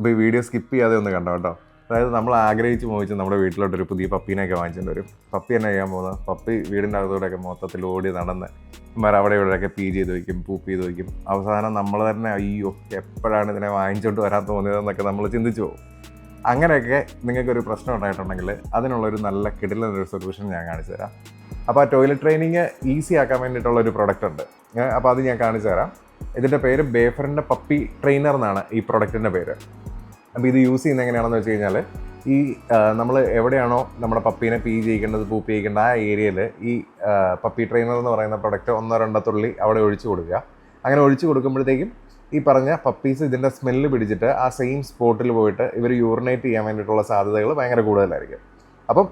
അപ്പോൾ ഈ video skip ചെയ്യാതെ ഒന്ന് കണ്ടോ കേട്ടോ. അതായത് നമ്മൾ ആഗ്രഹിച്ച് മോഹിച്ച് നമ്മുടെ വീട്ടിലോട്ടൊരു പുതിയ പപ്പീനെയൊക്കെ വാങ്ങിച്ചിട്ട് വരും. പപ്പി തന്നെ ചെയ്യാൻ പോകുന്നത്, പപ്പി വീടിൻ്റെ അകത്തോടെയൊക്കെ മൊത്തത്തിൽ ഓടി നടന്ന് അവിടെ ഇവിടെയൊക്കെ പീ ചെയ്ത് വയ്ക്കും, പൂപ്പ് ചെയ്ത് വയ്ക്കും. അവസാനം നമ്മൾ തന്നെ അയ്യോ എപ്പോഴാണ് ഇതിനെ വാങ്ങിച്ചോണ്ട് വരാൻ തോന്നിയതെന്നൊക്കെ നമ്മൾ ചിന്തിച്ചു പോകും. അങ്ങനെയൊക്കെ നിങ്ങൾക്കൊരു പ്രശ്നം ഉണ്ടായിട്ടുണ്ടെങ്കിൽ അതിനുള്ളൊരു നല്ല കിടിലൊരു സൊല്യൂഷൻ ഞാൻ കാണിച്ചു തരാം. അപ്പോൾ ആ ടോയ്ലറ്റ് ട്രെയിനിങ് ഈസി ആക്കാൻ വേണ്ടിയിട്ടുള്ളൊരു പ്രൊഡക്റ്റ് ഉണ്ട്. അപ്പോൾ അത് ഞാൻ കാണിച്ചു തരാം. ഇതിൻ്റെ പേര് ബേഫറിൻ്റെ പപ്പി ട്രെയിനർ എന്നാണ് ഈ പ്രൊഡക്റ്റിൻ്റെ പേര്. അപ്പോൾ ഇത് യൂസ് ചെയ്യുന്നത് എങ്ങനെയാണെന്ന് വെച്ച് കഴിഞ്ഞാൽ, ഈ നമ്മൾ എവിടെയാണോ നമ്മുടെ പപ്പീനെ പീ ചെയ്യിക്കേണ്ടത്, പൂപ്പ് ചെയ്യിക്കേണ്ട ആ ഏരിയയിൽ ഈ പപ്പി ട്രെയിനർ എന്ന് പറയുന്ന പ്രൊഡക്റ്റ് 1-2 തുള്ളി അവിടെ ഒഴിച്ചു കൊടുക്കുക. അങ്ങനെ ഒഴിച്ചു കൊടുക്കുമ്പോഴത്തേക്കും ഈ പറഞ്ഞ പപ്പീസ് ഇതിൻ്റെ സ്മെല്ല് പിടിച്ചിട്ട് ആ സെയിം സ്പോട്ടിൽ പോയിട്ട് ഇവർ യൂറിനേറ്റ് ചെയ്യാൻ വേണ്ടിയിട്ടുള്ള സാധ്യതകൾ ഭയങ്കര കൂടുതലായിരിക്കും. അപ്പം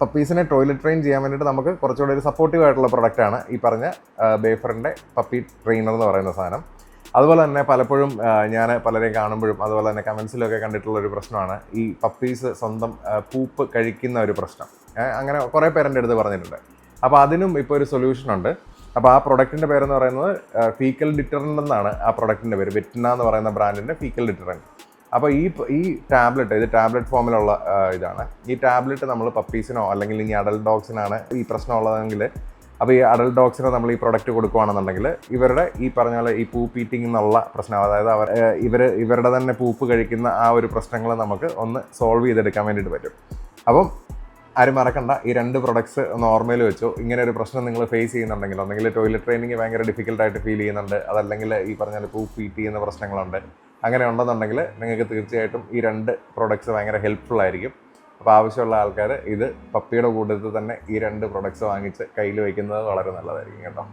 പപ്പീസിനെ ടോയ്ലറ്റ് ട്രെയിൻ ചെയ്യാൻ വേണ്ടിയിട്ട് നമുക്ക് കുറച്ചുകൂടി ഒരു സപ്പോർട്ടീവ് ആയിട്ടുള്ള പ്രൊഡക്റ്റാണ് ഈ പറഞ്ഞ ബേഫറിൻ്റെ പപ്പി ട്രെയിനർ എന്ന് പറയുന്ന സാധനം. അതുപോലെ തന്നെ പലപ്പോഴും ഞാൻ പലരെയും കാണുമ്പോഴും അതുപോലെ തന്നെ കമൻസിലൊക്കെ കണ്ടിട്ടുള്ളൊരു പ്രശ്നമാണ് ഈ പപ്പീസ് സ്വന്തം പൂപ്പ് കഴിക്കുന്ന ഒരു പ്രശ്നം. അങ്ങനെ കുറേ പേരെൻ്റെ അടുത്ത് പറഞ്ഞിട്ടുണ്ട്. അപ്പോൾ അതിനും ഇപ്പോൾ ഒരു സൊല്യൂഷനുണ്ട്. അപ്പോൾ ആ പ്രൊഡക്റ്റിൻ്റെ പേരെന്ന് പറയുന്നത് ഫീക്കൽ ഡിറ്ററൻ്റ് എന്നാണ് ആ പ്രൊഡക്റ്റിൻ്റെ പേര്. വെറ്റിന എന്ന് പറയുന്ന ബ്രാൻഡിൻ്റെ ഫീക്കൽ ഡിറ്ററൻ്റ്. അപ്പോൾ ഈ ടാബ്ലറ്റ്, ഇത് ടാബ്ലറ്റ് ഫോമിലുള്ള ഇതാണ്. ഈ ടാബ്ലറ്റ് നമ്മൾ പപ്പീസിനോ അല്ലെങ്കിൽ ഇനി അഡൽട്ട് ഡോഗ്സിനാണ് ഈ പ്രശ്നമുള്ളതെങ്കിൽ, അപ്പോൾ ഈ അഡൽട്ട് ഡോഗ്സിന് നമ്മൾ ഈ പ്രൊഡക്റ്റ് കൊടുക്കുകയാണെന്നുണ്ടെങ്കിൽ ഇവരുടെ ഈ പറഞ്ഞ പോലെ ഈ പൂപ്പ് ഈറ്റിംഗ് എന്നുള്ള പ്രശ്നം, അതായത് ഇവരുടെ തന്നെ പൂപ്പ് കഴിക്കുന്ന ആ ഒരു പ്രശ്നങ്ങൾ നമുക്ക് ഒന്ന് സോൾവ് ചെയ്തെടുക്കാൻ വേണ്ടിയിട്ട് പറ്റും. അപ്പം ആരും മറക്കണ്ട, ഈ 2 പ്രൊഡക്ട്സ് ഒന്ന് ഓർമ്മയിൽ വെച്ചോ. ഇങ്ങനെ ഒരു പ്രശ്നം നിങ്ങൾ ഫേസ് ചെയ്യുന്നുണ്ടെങ്കിൽ, ഒന്നെങ്കിൽ ടോയ്ലറ്റ് ട്രെയിനിങ് ഭയങ്കര ഡിഫിക്കൽട്ടായിട്ട് ഫീൽ ചെയ്യുന്നുണ്ട്, അതല്ലെങ്കിൽ ഈ പറഞ്ഞാൽ പൂപ്പ് ഈറ്റ് ചെയ്യുന്ന പ്രശ്നങ്ങളുണ്ട്, അങ്ങനെ ഉണ്ടെന്നുണ്ടെങ്കിൽ നിങ്ങൾക്ക് തീർച്ചയായിട്ടും ഈ 2 പ്രൊഡക്ട്സ് ഭയങ്കര ഹെൽപ്ഫുൾ ആയിരിക്കും. അപ്പോൾ ആവശ്യമുള്ള ആൾക്കാർ ഇത് പപ്പിയുടെ കൂട്ടത്തിൽ തന്നെ ഈ 2 പ്രൊഡക്ട്സ് വാങ്ങിച്ച് കയ്യിൽ വയ്ക്കുന്നത് വളരെ നല്ലതായിരിക്കും കേട്ടോ.